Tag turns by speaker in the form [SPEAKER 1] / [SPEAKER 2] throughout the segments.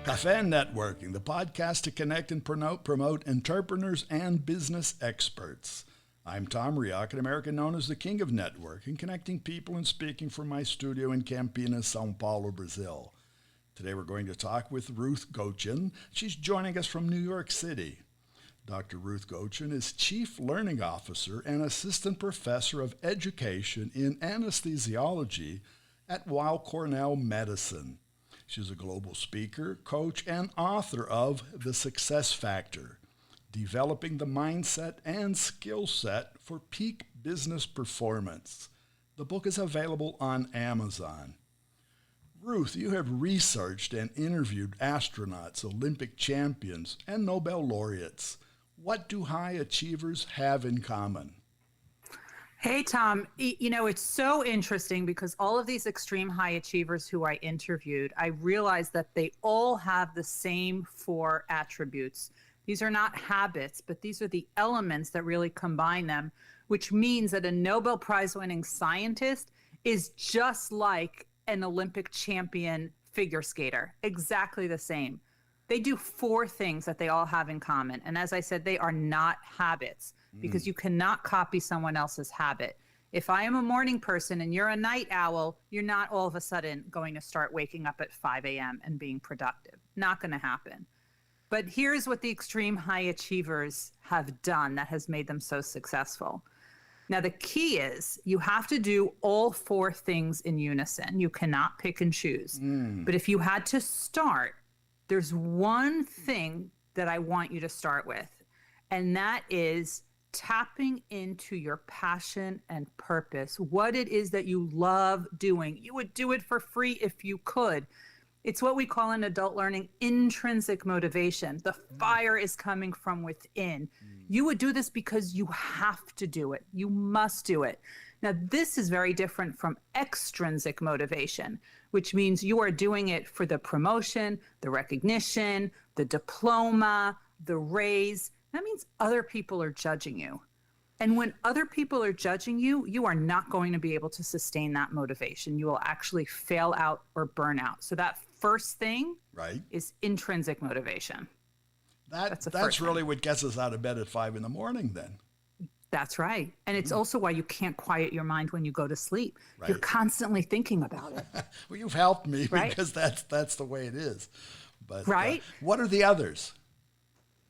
[SPEAKER 1] Café and Networking, the podcast to connect and promote entrepreneurs and business experts. I'm Tom Reaoch, an American known as the King of Networking, connecting people and speaking from my studio in Campinas, São Paulo, Brazil. Today we're going to talk with Ruth Gotian. She's joining us from New York City. Dr. Ruth Gotian is Chief Learning Officer and Assistant Professor of Education in Anesthesiology at Weill Cornell Medicine. She's a global speaker, coach, and author of The Success Factor, Developing the Mindset and Skill Set for Peak Business Performance. The book is available on Amazon. Ruth, you have researched and interviewed astronauts, Olympic champions, and Nobel laureates. What do high achievers have in common?
[SPEAKER 2] Hey, Tom, it's so interesting because all of these extreme high achievers who I interviewed, I realized that they all have the same four attributes. These are not habits, but these are the elements that really combine them, which means that a Nobel Prize winning scientist is just like an Olympic champion figure skater, exactly the same. They do four things that they all have in common. And as I said, they are not habits because you cannot copy someone else's habit. If I am a morning person and you're a night owl, you're not all of a sudden going to start waking up at 5 a.m. and being productive. Not going to happen. But here's what the extreme high achievers have done that has made them so successful. Now, the key is you have to do all four things in unison. You cannot pick and choose. But if you had to start, there's one thing that I want you to start with, and that is tapping into your passion and purpose, what it is that you love doing. You would do it for free if you could. It's what we call in adult learning intrinsic motivation. The fire is coming from within. You would do this because you have to do it. You must do it. Now, this is very different from extrinsic motivation, which means you are doing it for the promotion, the recognition, the diploma, the raise. That means other people are judging you. And when other people are judging you, you are not going to be able to sustain that motivation. You will actually fail out or burn out. So that first thing is intrinsic motivation.
[SPEAKER 1] That's really what gets us out of bed at 5 a.m. then.
[SPEAKER 2] That's right. And it's also why you can't quiet your mind when you go to sleep. Right. You're constantly thinking about it.
[SPEAKER 1] Well, you've helped me because that's the way it is. But
[SPEAKER 2] right?
[SPEAKER 1] What are the others?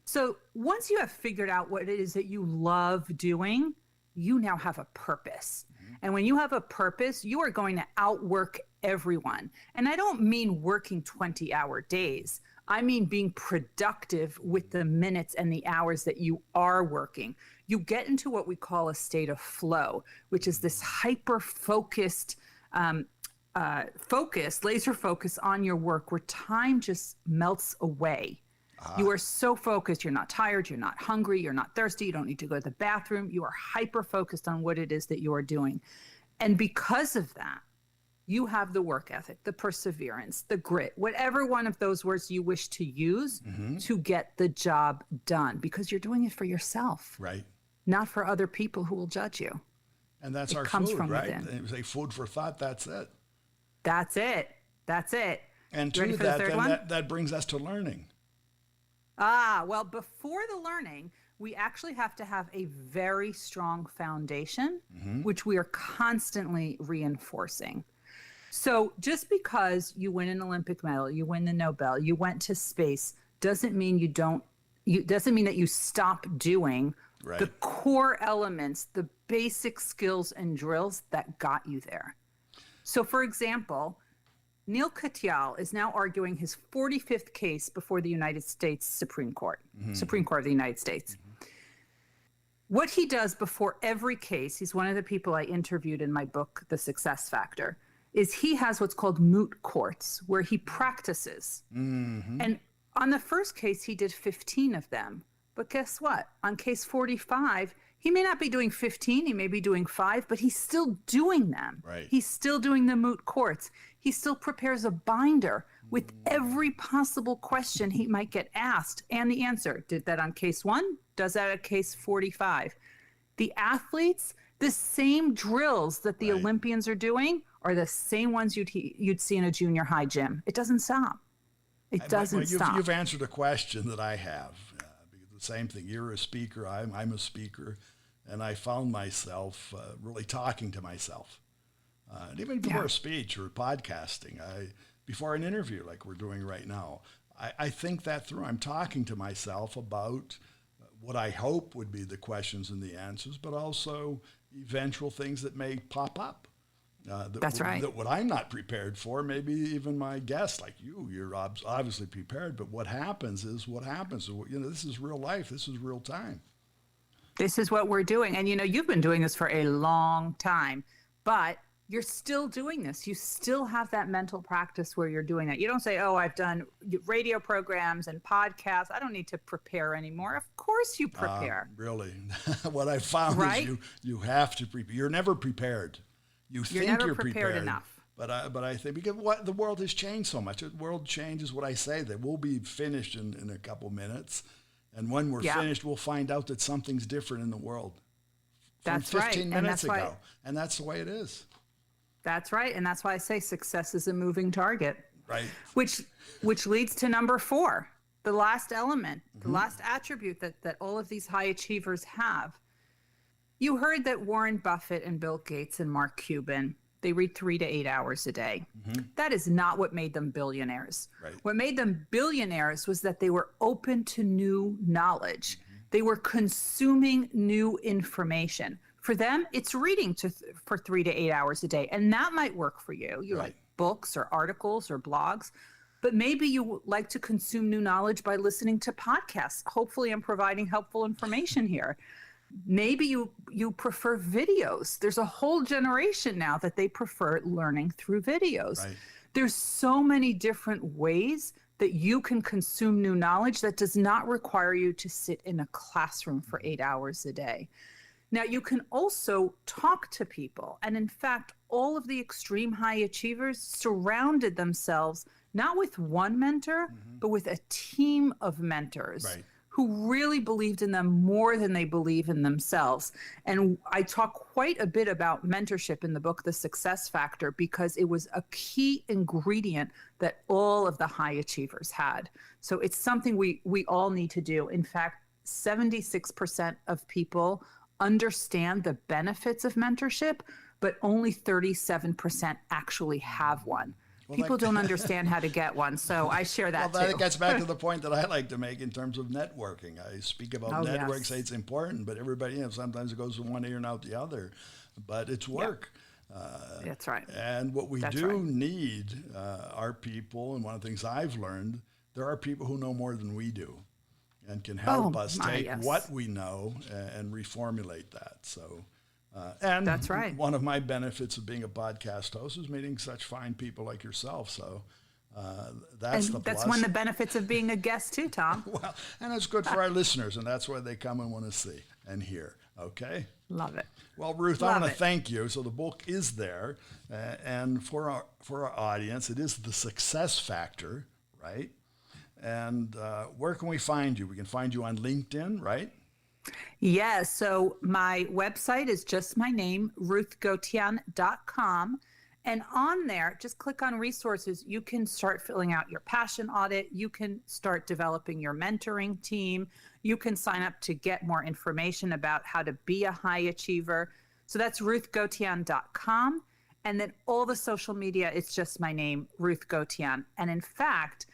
[SPEAKER 2] So once you have figured out what it is that you love doing, you now have a purpose. And when you have a purpose, you are going to outwork everyone. And I don't mean working 20-hour days. I mean being productive with the minutes and the hours that you are working. You get into what we call a state of flow, which is this hyper-focused, laser focus on your work where time just melts away. You are so focused, you're not tired, you're not hungry, you're not thirsty, you don't need to go to the bathroom. You are hyper-focused on what it is that you are doing. And because of that, you have the work ethic, the perseverance, the grit, whatever one of those words you wish to use to get the job done, because you're doing it for yourself,
[SPEAKER 1] right?
[SPEAKER 2] Not for other people who will judge you.
[SPEAKER 1] And that's our
[SPEAKER 2] comes
[SPEAKER 1] food,
[SPEAKER 2] from
[SPEAKER 1] right?
[SPEAKER 2] within.
[SPEAKER 1] It was a food for thought. That's it.
[SPEAKER 2] That's it. That's it.
[SPEAKER 1] And
[SPEAKER 2] to
[SPEAKER 1] that brings us to learning.
[SPEAKER 2] Well, before the learning, we actually have to have a very strong foundation, which we are constantly reinforcing. So just because you win an Olympic medal, you win the Nobel, you went to space, doesn't mean doesn't mean that you stop doing the core elements, the basic skills and drills that got you there. So for example, Neil Katyal is now arguing his 45th case before the United States Supreme Court, Supreme Court of the United States. What he does before every case, he's one of the people I interviewed in my book, The Success Factor, is he has what's called Moot Courts, where he practices. And on the first case, he did 15 of them. But guess what? On case 45, he may not be doing 15, he may be doing 5, but he's still doing them.
[SPEAKER 1] Right.
[SPEAKER 2] He's still doing the Moot Courts. He still prepares a binder with every possible question he might get asked and the answer. Did that on case 1, does that at case 45. The athletes, the same drills that the Olympians are doing are the same ones you'd see in a junior high gym. It doesn't stop. It doesn't stop.
[SPEAKER 1] You've answered a question that I have. Because the same thing. You're a speaker. I'm a speaker. And I found myself really talking to myself. And even before a speech or podcasting, before an interview like we're doing right now, I think that through. I'm talking to myself about what I hope would be the questions and the answers, but also eventual things that may pop up.
[SPEAKER 2] That's right.
[SPEAKER 1] That what I'm not prepared for, maybe even my guest like you're obviously prepared, but what happens is what happens. You know, this is real life. This is real time.
[SPEAKER 2] This is what we're doing. And, you know, you've been doing this for a long time, but you're still doing this. You still have that mental practice where you're doing that. You don't say, oh, I've done radio programs and podcasts. I don't need to prepare anymore. Of course you prepare.
[SPEAKER 1] Really? What I found is you have to prepare. You're never prepared. You're think you're prepared
[SPEAKER 2] enough.
[SPEAKER 1] But I think because the world has changed so much. The world changes what I say. That we'll be finished in a couple minutes. And when we're finished, we'll find out that something's different in the world.
[SPEAKER 2] That's
[SPEAKER 1] from
[SPEAKER 2] right.
[SPEAKER 1] 15 minutes ago. And that's the way it is.
[SPEAKER 2] That's right. And that's why I say success is a moving target.
[SPEAKER 1] Right.
[SPEAKER 2] Which leads to number 4, the last element, the last attribute that all of these high achievers have. You heard that Warren Buffett and Bill Gates and Mark Cuban, they read 3 to 8 hours a day. That is not what made them billionaires.
[SPEAKER 1] Right.
[SPEAKER 2] What made them billionaires was that they were open to new knowledge. They were consuming new information. For them, it's reading for 3 to 8 hours a day. And that might work for you. You like books or articles or blogs. But maybe you like to consume new knowledge by listening to podcasts. Hopefully, I'm providing helpful information here. Maybe you prefer videos. There's a whole generation now that they prefer learning through videos.
[SPEAKER 1] Right.
[SPEAKER 2] There's so many different ways that you can consume new knowledge that does not require you to sit in a classroom for 8 hours a day. Now, you can also talk to people. And in fact, all of the extreme high achievers surrounded themselves not with one mentor, but with a team of mentors.
[SPEAKER 1] Right.
[SPEAKER 2] Who really believed in them more than they believe in themselves. And I talk quite a bit about mentorship in the book, The Success Factor, because it was a key ingredient that all of the high achievers had. So it's something we all need to do. In fact, 76% of people understand the benefits of mentorship, but only 37% actually have one. People don't understand how to get one, so I share that too.
[SPEAKER 1] That gets back to the point that I like to make in terms of networking. I speak about networking, say it's important, but everybody, sometimes it goes from one ear and out the other. But it's work.
[SPEAKER 2] That's right.
[SPEAKER 1] And what we need are people, and one of the things I've learned, there are people who know more than we do and can help us take what we know and reformulate that. So. And
[SPEAKER 2] that's right.
[SPEAKER 1] One of my benefits of being a podcast host is meeting such fine people like yourself. So that's the plus.
[SPEAKER 2] That's one of the benefits of being a guest too, Tom.
[SPEAKER 1] Well, and it's good for our listeners, and that's why they come and want to see and hear. Okay?
[SPEAKER 2] Love it.
[SPEAKER 1] Well, Ruth, I want to thank you. So the book is there, and for our audience, it is The Success Factor, right? And where can we find you? We can find you on LinkedIn, right?
[SPEAKER 2] Yes. So my website is just my name, ruthgotian.com. And on there, just click on resources. You can start filling out your passion audit. You can start developing your mentoring team. You can sign up to get more information about how to be a high achiever. So that's ruthgotian.com. And then all the social media, it's just my name, Ruth Gotian. And in fact,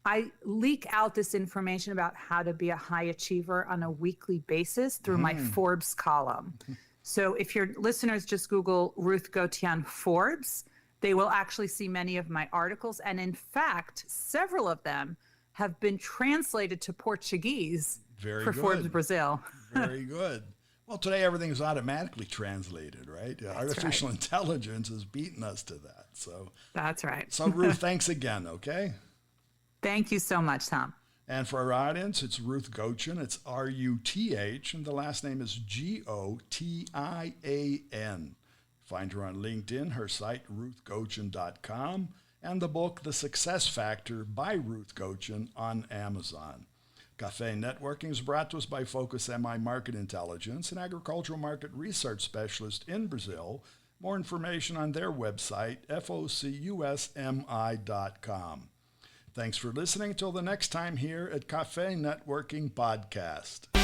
[SPEAKER 2] I leak out this information about how to be a high achiever on a weekly basis through my Forbes column. So if your listeners just Google Ruth Gotian Forbes, they will actually see many of my articles. And in fact, several of them have been translated to Portuguese for Forbes Brazil.
[SPEAKER 1] Very good. Well, today everything is automatically translated, right? Artificial intelligence has beaten us to that. So
[SPEAKER 2] that's right.
[SPEAKER 1] So Ruth, thanks again, okay?
[SPEAKER 2] Thank you so much, Tom.
[SPEAKER 1] And for our audience, it's Ruth Gotian. It's R-U-T-H, and the last name is G-O-T-I-A-N. Find her on LinkedIn, her site, ruthgotian.com, and the book, The Success Factor by Ruth Gotian on Amazon. Café and Networking is brought to us by Focus MI Market Intelligence, an agricultural market research specialist in Brazil. More information on their website, focusmi.com. Thanks for listening. Till the next time here at Café Networking Podcast.